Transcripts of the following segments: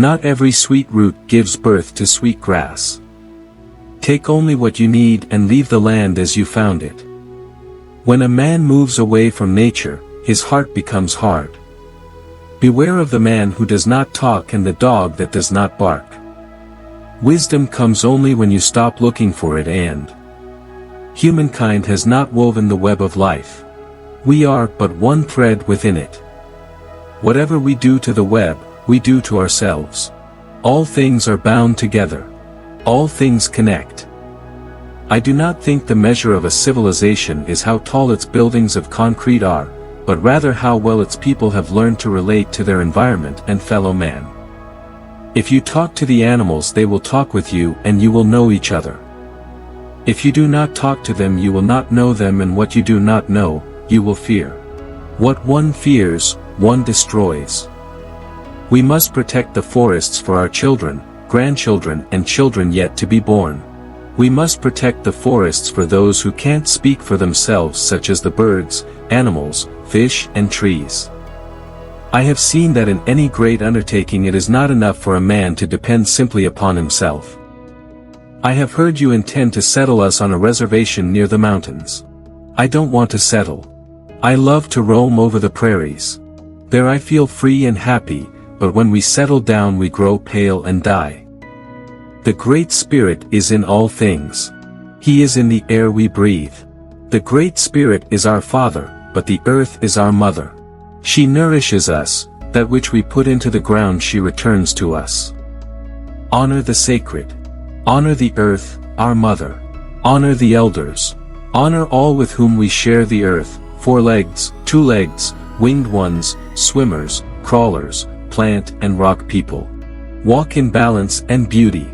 Not every sweet root gives birth to sweet grass. Take only what you need and leave the land as you found it. When a man moves away from nature, his heart becomes hard. Beware of the man who does not talk and the dog that does not bark. Wisdom comes only when you stop looking for it, and humankind has not woven the web of life. We are but one thread within it. Whatever we do to the web, we do to ourselves. All things are bound together. All things connect. I do not think the measure of a civilization is how tall its buildings of concrete are, but rather how well its people have learned to relate to their environment and fellow man. If you talk to the animals, they will talk with you and you will know each other. If you do not talk to them, you will not know them, and what you do not know, you will fear. What one fears, one destroys. We must protect the forests for our children, grandchildren, and children yet to be born. We must protect the forests for those who can't speak for themselves, such as the birds, animals, fish, and trees. I have seen that in any great undertaking it is not enough for a man to depend simply upon himself. I have heard you intend to settle us on a reservation near the mountains. I don't want to settle. I love to roam over the prairies. There I feel free and happy, but when we settle down we grow pale and die. The Great Spirit is in all things. He is in the air we breathe. The Great Spirit is our Father, but the earth is our mother. She nourishes us, that which we put into the ground she returns to us. Honor the sacred. Honor the earth, our mother. Honor the elders. Honor all with whom we share the earth, 4 legs, 2 legs, winged ones, swimmers, crawlers, plant and rock people. Walk in balance and beauty.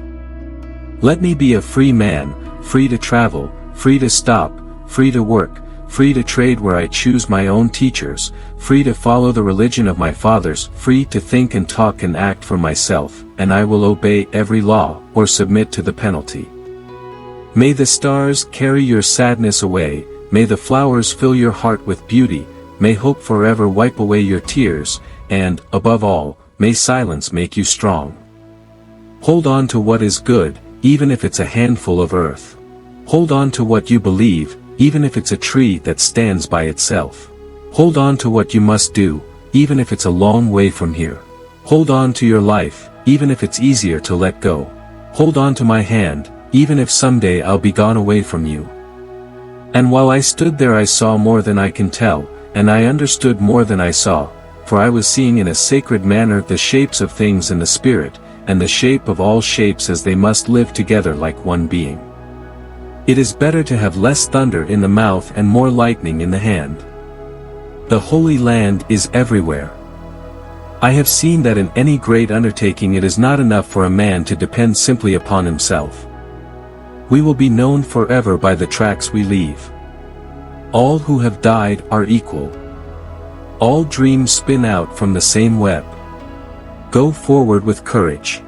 Let me be a free man, free to travel, free to stop, free to work, free to trade where I choose my own teachers, free to follow the religion of my fathers, free to think and talk and act for myself, and I will obey every law, or submit to the penalty. May the stars carry your sadness away, may the flowers fill your heart with beauty, may hope forever wipe away your tears, and, above all, may silence make you strong. Hold on to what is good, even if it's a handful of earth. Hold on to what you believe, even if it's a tree that stands by itself. Hold on to what you must do, even if it's a long way from here. Hold on to your life, even if it's easier to let go. Hold on to my hand, even if someday I'll be gone away from you. And while I stood there I saw more than I can tell, and I understood more than I saw, for I was seeing in a sacred manner the shapes of things in the spirit, and the shape of all shapes as they must live together like one being. It is better to have less thunder in the mouth and more lightning in the hand. The Holy Land is everywhere. I have seen that in any great undertaking it is not enough for a man to depend simply upon himself. We will be known forever by the tracks we leave. All who have died are equal. All dreams spin out from the same web. Go forward with courage.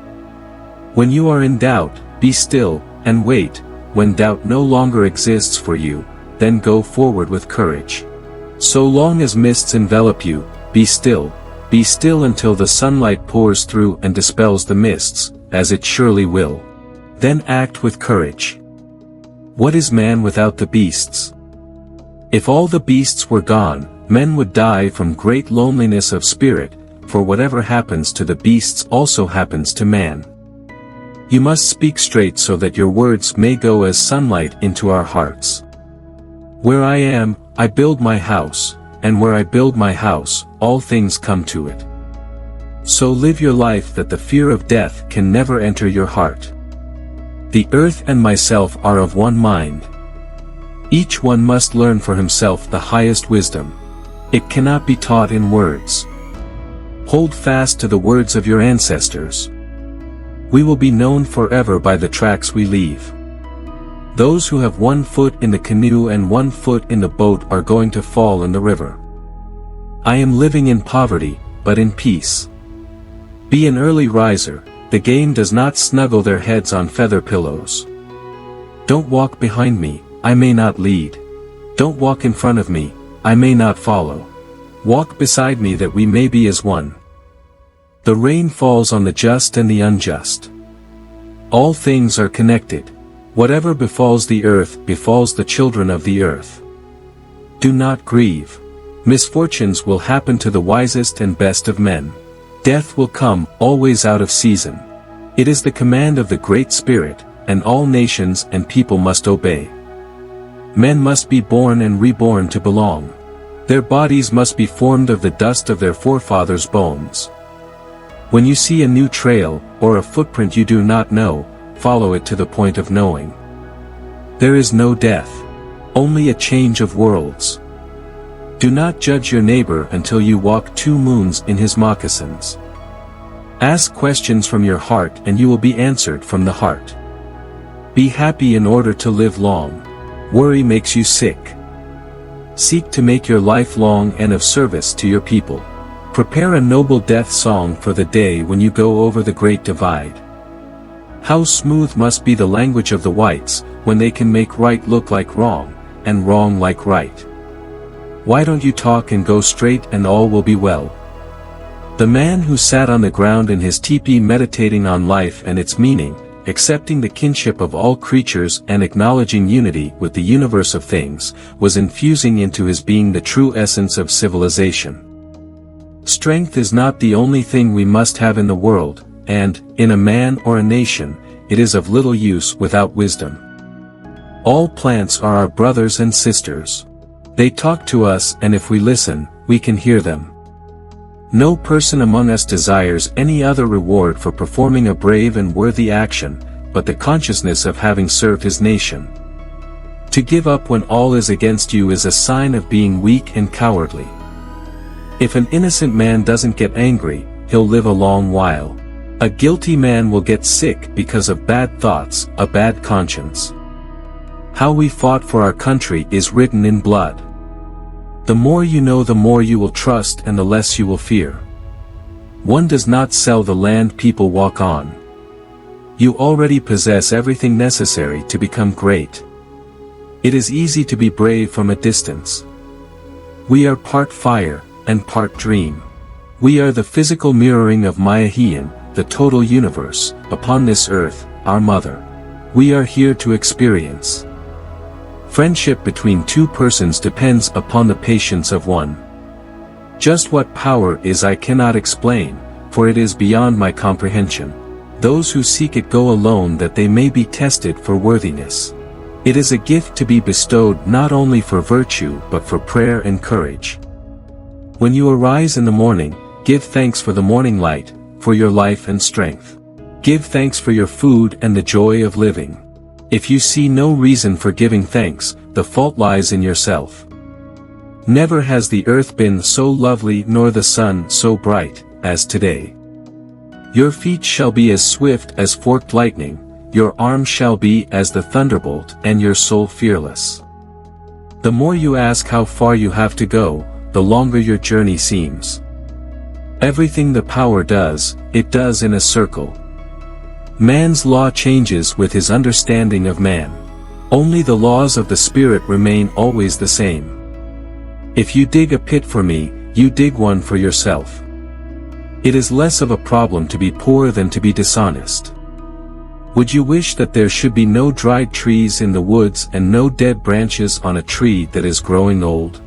When you are in doubt, be still, and wait. When doubt no longer exists for you, then go forward with courage. So long as mists envelop you, be still until the sunlight pours through and dispels the mists, as it surely will. Then act with courage. What is man without the beasts? If all the beasts were gone, men would die from great loneliness of spirit, for whatever happens to the beasts also happens to man. You must speak straight so that your words may go as sunlight into our hearts. Where I am, I build my house, and where I build my house, all things come to it. So live your life that the fear of death can never enter your heart. The earth and myself are of one mind. Each one must learn for himself the highest wisdom. It cannot be taught in words. Hold fast to the words of your ancestors. We will be known forever by the tracks we leave. Those who have 1 foot in the canoe and 1 foot in the boat are going to fall in the river. I am living in poverty, but in peace. Be an early riser, the game does not snuggle their heads on feather pillows. Don't walk behind me, I may not lead. Don't walk in front of me, I may not follow. Walk beside me that we may be as one. The rain falls on the just and the unjust. All things are connected. Whatever befalls the earth befalls the children of the earth. Do not grieve. Misfortunes will happen to the wisest and best of men. Death will come, always out of season. It is the command of the Great Spirit, and all nations and people must obey. Men must be born and reborn to belong. Their bodies must be formed of the dust of their forefathers' bones. When you see a new trail, or a footprint you do not know, follow it to the point of knowing. There is no death. Only a change of worlds. Do not judge your neighbor until you walk 2 moons in his moccasins. Ask questions from your heart and you will be answered from the heart. Be happy in order to live long. Worry makes you sick. Seek to make your life long and of service to your people. Prepare a noble death song for the day when you go over the great divide. How smooth must be the language of the whites, when they can make right look like wrong, and wrong like right. Why don't you talk and go straight and all will be well? The man who sat on the ground in his teepee meditating on life and its meaning, accepting the kinship of all creatures and acknowledging unity with the universe of things, was infusing into his being the true essence of civilization. Strength is not the only thing we must have in the world, and, in a man or a nation, it is of little use without wisdom. All plants are our brothers and sisters. They talk to us and if we listen, we can hear them. No person among us desires any other reward for performing a brave and worthy action, but the consciousness of having served his nation. To give up when all is against you is a sign of being weak and cowardly. If an innocent man doesn't get angry, he'll live a long while. A guilty man will get sick because of bad thoughts, a bad conscience. How we fought for our country is written in blood. The more you know, the more you will trust and the less you will fear. One does not sell the land people walk on. You already possess everything necessary to become great. It is easy to be brave from a distance. We are part fire, and part dream. We are the physical mirroring of Mayahian, the total universe, upon this earth, our mother. We are here to experience. Friendship between 2 persons depends upon the patience of one. Just what power is I cannot explain, for it is beyond my comprehension. Those who seek it go alone that they may be tested for worthiness. It is a gift to be bestowed not only for virtue but for prayer and courage. When you arise in the morning, give thanks for the morning light, for your life and strength. Give thanks for your food and the joy of living. If you see no reason for giving thanks, the fault lies in yourself. Never has the earth been so lovely nor the sun so bright, as today. Your feet shall be as swift as forked lightning, your arms shall be as the thunderbolt and your soul fearless. The more you ask how far you have to go, the longer your journey seems. Everything the power does, it does in a circle. Man's law changes with his understanding of man. Only the laws of the Spirit remain always the same. If you dig a pit for me, you dig one for yourself. It is less of a problem to be poor than to be dishonest. Would you wish that there should be no dried trees in the woods and no dead branches on a tree that is growing old?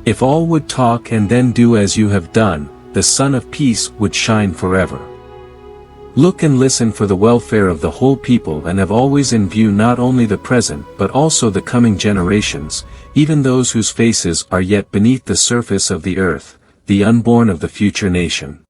If all would talk and then do as you have done, the sun of peace would shine forever. Look and listen for the welfare of the whole people and have always in view not only the present but also the coming generations, even those whose faces are yet beneath the surface of the earth, the unborn of the future nation.